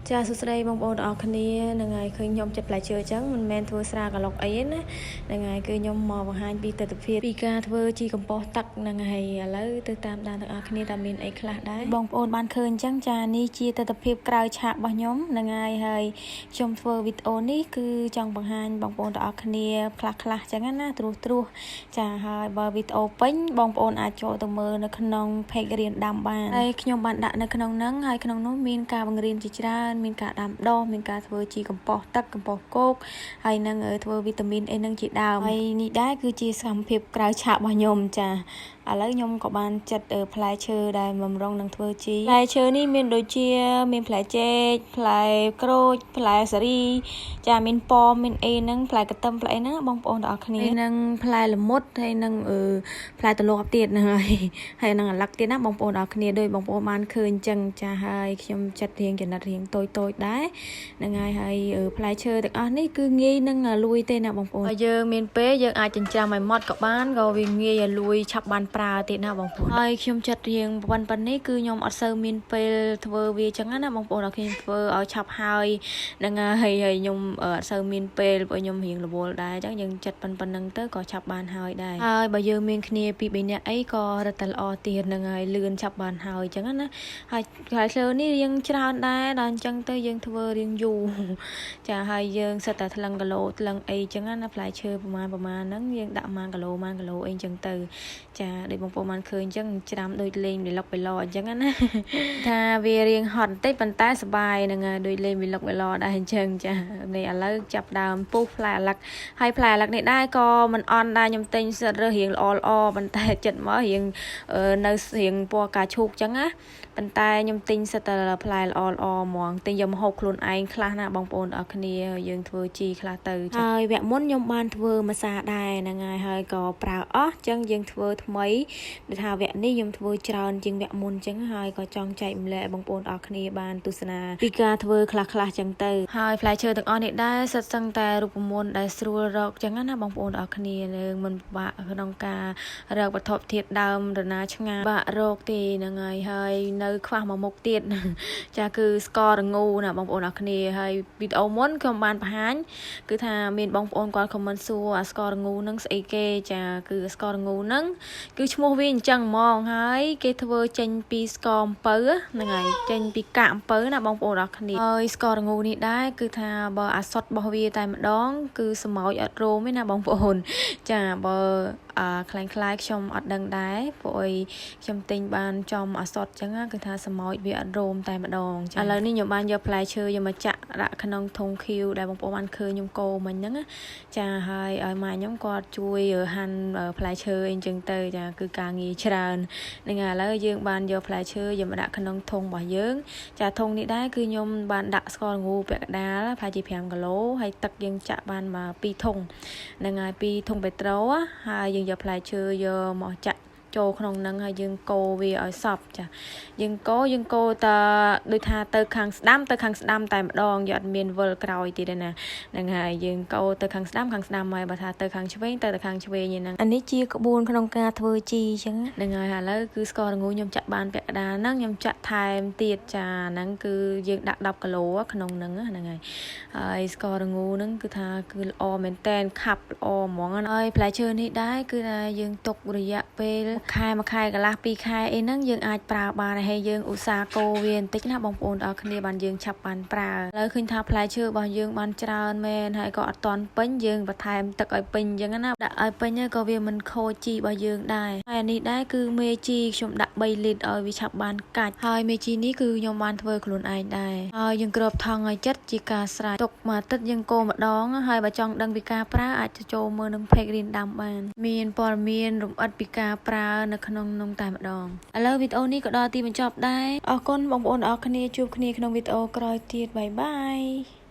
ចាសួស្តីបងប្អូនទាំងអស់គ្នានឹងហើយឃើញខ្ញុំចិត្តផ្លែឈើអញ្ចឹងមិនមែនធ្វើស្រាកឡុកអីទេណានឹងហើយគឺខ្ញុំមកបង្ហាញពីទស្សនវិជ្ជាពីការធ្វើជីកំប៉ុស្តទឹកនឹងហើយឥឡូវទៅតាមដានទាំងអស់គ្នាតើមានអីខ្លះដែរបងប្អូនបានឃើញអញ្ចឹងចានេះជាទស្សនវិជ្ជាក្រៅឆាករបស់ខ្ញុំនឹងហើយខ្ញុំធ្វើវីដេអូនេះគឺចង់បង្ហាញបងប្អូនទាំងអស់គ្នាខ្លះអញ្ចឹងណាត្រួសចាហើយបើវីដេអូពេញបងប្អូនអាចចូលទៅមើលនៅក្នុង page រៀនដាំបានហើយខ្ញុំបានដាក់នៅក្នុងហ្នឹងហើយក្នុងនោះមានការបង្រៀនជាច្រើនមានការដាំដុះមានការធ្វើជីកំប៉ុស្តទឹកកំប៉ុស្តគោកហើយនឹងធ្វើវីតាមីនអីហ្នឹងជាដើមហើយនេះដែរគឺជាសកម្មភាពក្រៅឆាករបស់ខ្ញុំចាឥឡូវខ្ញុំក៏បានចាត់ផ្លែឈើដែលបំរុងនឹងធ្វើជីផ្លែឈើនេះមានដូចជាមានផ្លែចេកផ្លែក្រូចផ្លែសារីចាមានប៉មមានអីហ្នឹងផ្លែកន្ទឹមផ្លែអីហ្នឹងបងប្អូនទាំងអស់គ្នានឹងផ្លែល្មុតហើយនឹងផ្លែទលាប់ទៀតហ្នឹងហើយនឹងអាឡឹកទៀតណាបងប្អូនទាំងអស់គ្នាដោយបងប្អូនបានឃើញអញ្ចឹងចាហើយខ្ញុំចាត់រៀងចំណិតរៀងតូចដែរហ្នឹងហើយផ្លែឈើទាំងអស់នេះគឺងាយនឹងលួយទេណាបងប្អូនយើងមានពេលយើងអាចចិញ្ច្រាំឲ្យម៉ត់ក៏បានក៏វាងាយឲ្យលួយឆាប់បានប្រើទៀតណាបងប្អូនហើយខ្ញុំចាត់រៀងប៉ុណ្ណេះគឺខ្ញុំអត់សូវមានពេលធ្វើវាចឹងណាបងប្អូនដល់ខ្ញុំធ្វើឲ្យឆាប់ហើយហ្នឹងហើយខ្ញុំអត់សូវមានពេលព្រោះខ្ញុំរៀងរវល់ដែរចឹងយើងចាត់ប៉ុណ្ណឹងទៅក៏ឆាប់បានហើយដែរហើយបើយើងមានគ្នាពី3នាក់អីក៏រត់តែល្អទៀតហ្នឹងហើយលឿនឆាប់បានហើយចឹងណាហើយផ្លែឈើនេះរៀងច្រើនដែរដល់អញ្ចឹងទៅយើងធ្វើរៀងយូរចាហើយយើងសិតតែថ្លឹងគីឡូថ្លឹងអីចឹងណាផ្លែឈើប្រហែលហ្នឹងយើងដាក់1គីឡូអីចឹងទៅចាដូចបងប្អូនបានឃើញអញ្ចឹងច្រាំដូចលេងវីឡុកវីឡអញ្ចឹងណាថាវារៀងហត់បន្តិចប៉ុន្តែសប្បាយហ្នឹងហើយដូចលេងវីឡុកវីឡដែរអញ្ចឹងចានេះឥឡូវចាប់ដើមពុះផ្លែអាឡឹកហើយផ្លែអាឡឹកនេះដែរក៏មិនអន់ដែរខ្ញុំទិញសិតរើសរៀងល្អប៉ុន្តែចិត្តមករៀងនៅរៀងពណ៌កាឈូកអញ្ចឹងណាប៉ុន្តែខ្ញុំទិញសិតតែផ្លែល្អហ្មងទិញយកមកហូបខ្លួនឯងខ្លះណាបងប្អូនអរគ្នាយើងធ្វើជីខ្លះទៅហើយវគ្គមុនខ្ញុំបានធ្វើម្សាដែរហ្នឹងហើយក៏ប្រើអស់អញ្ចឹងយើងធ្វើថ្មីដូចថាវគ្គនេះខ្ញុំធ្វើច្រើនជាងវគ្គមុនអញ្ចឹងហើយក៏ចង់ចែកម្លែកបងប្អូនអរគ្នាបានទស្សនាពីការធ្វើខ្លះអញ្ចឹងទៅហើយផ្លែឈើទាំងអស់នេះដែរសិតសឹងតែរូបមន្តដែលស្រួលរកអញ្ចឹងណាបងប្អូនអរគ្នាយើងមិនពិបាកក្នុងការរកវត្ថុធាតុដើមរណាឆ្ងាយបាក់រកទេហ្នឹងហើយនៅខ្វះមួយមុខទៀតចាគឺស្កររងូណាបងប្អូនអរគ្នាហើយវីដេអូមុនខ្ញុំបានបង្ហាញគឺថាមានបងប្អូនគាត់ខមមិនសួរអាស្កររងូហ្នឹងស្អីគេចាគឺស្កររងូហ្នឹងគឺឈ្មោះវាអញ្ចឹងហ្មងហើយគេធ្វើចេញពីស្ករអំពៅហ្នឹងហើយចេញពីកាកអំពៅណាបងប្អូនអរគ្នាហើយស្កររងូនេះដែរគឺថាបើអាសុតរបស់វាតែម្ដងគឺសម្ោចអត់រោមទេណាបងប្អូនចាបើខ្លាំងខ្ញុំអត់ដឹងដែរព្រោះអីខ្ញុំទិញបានចំអាសុតអញ្ចឹងគឺថាសម្ោចវាអត់រោមតែម្ដងឥឡូវនេះខ្ញុំបានយកផ្លែឈើយកមកចាក់ដាក់ក្នុងធុងឃីវដែលបងប្អូនបានឃើញខ្ញុំកូរមិញហ្នឹងចាហើយឲ្យម៉ែខ្ញុំគាត់ជួយហាន់ផ្លែឈើអីអញ្ចឹងទៅចាគឺការងារច្រើនហ្នឹងហើយឥឡូវយើងបានយកផ្លែឈើយកមកដាក់ក្នុងធុងរបស់យើងចាធុងនេះដែរគឺខ្ញុំបានដាក់ស្ករល្ងូពាក់កណ្ដាលប្រហែលជា5គីឡូហើយទឹកយើងចាក់បានមក2ធុងហ្នឹងហើយ2ធុងពេត្រូហើយយើងយកផ្លែឈើយកមកចាក់ចូលក្នុងហ្នឹងហើយយើងកូរវាឲ្យសព្វចាយើងកូរតែដូចថាទៅខាងស្ដាំតែម្ដងយកអត់មានវិលក្រោយទៀតទេណាហ្នឹងហើយយើងកូរទៅខាងស្ដាំហើយបើថាទៅខាងឆ្វេងទៅខាងឆ្វេងហ្នឹងអានេះជាក្បួនក្នុងការធ្វើជីអញ្ចឹងហ្នឹងហើយឥឡូវគឺស្ករល្ងូខ្ញុំចាក់បានពាក់កណ្ដាលហ្នឹងខ្ញុំចាក់ថែមទៀតចាហ្នឹងគឺយើងដាក់10គីឡូក្នុងហ្នឹងហ្នឹងហើយស្ករល្ងូហ្នឹងគឺថាគឺល្អមែនតែនខាប់ល្អហ្មងហើយផ្លែឈើនេះដែរគឺថាយើងទុករយៈពេល1ខែកន្លះ2ខែអីហ្នឹងយើងអាចប្រើបានហើយយើងឧស្សាហ៍កូរវាបន្តិចណាបងប្អូនអរគ្នាបានយើងឆាប់បានប្រើឥឡូវឃើញថាផ្លែឈើរបស់យើងបានច្រើនមែនហើយក៏អត់ទាន់ពេញយើងបន្ថែមទឹកឲ្យពេញអញ្ចឹងណាដាក់ឲ្យពេញក៏វាមិនខូចជីរបស់យើងដែរហើយអានេះដែរគឺមេជីខ្ញុំដាក់3លីត្រឲ្យវាឆាប់បានកាច់ហើយមេជីនេះគឺខ្ញុំបានធ្វើខ្លួនឯងដែរហើយយើងគ្របថង់ឲ្យចិត្តជាការស្រេចទុកមួយអាទិត្យយើងកូរម្ដងហើយបើចង់ដឹងពីការប្រើអាចទៅចូលមើលនឹង page រៀនដាំបានមានព័ត៌មានរំអិតពីការប្រើនៅក្នុងនោះតែម្ដងឥឡូវវីដេអូនេះក៏ដល់ទីបញ្ចប់ដែរអរគុណបងប្អូនអរគ្នាជួបគ្នាក្នុងវីដេអូក្រោយទៀតបាយបាយ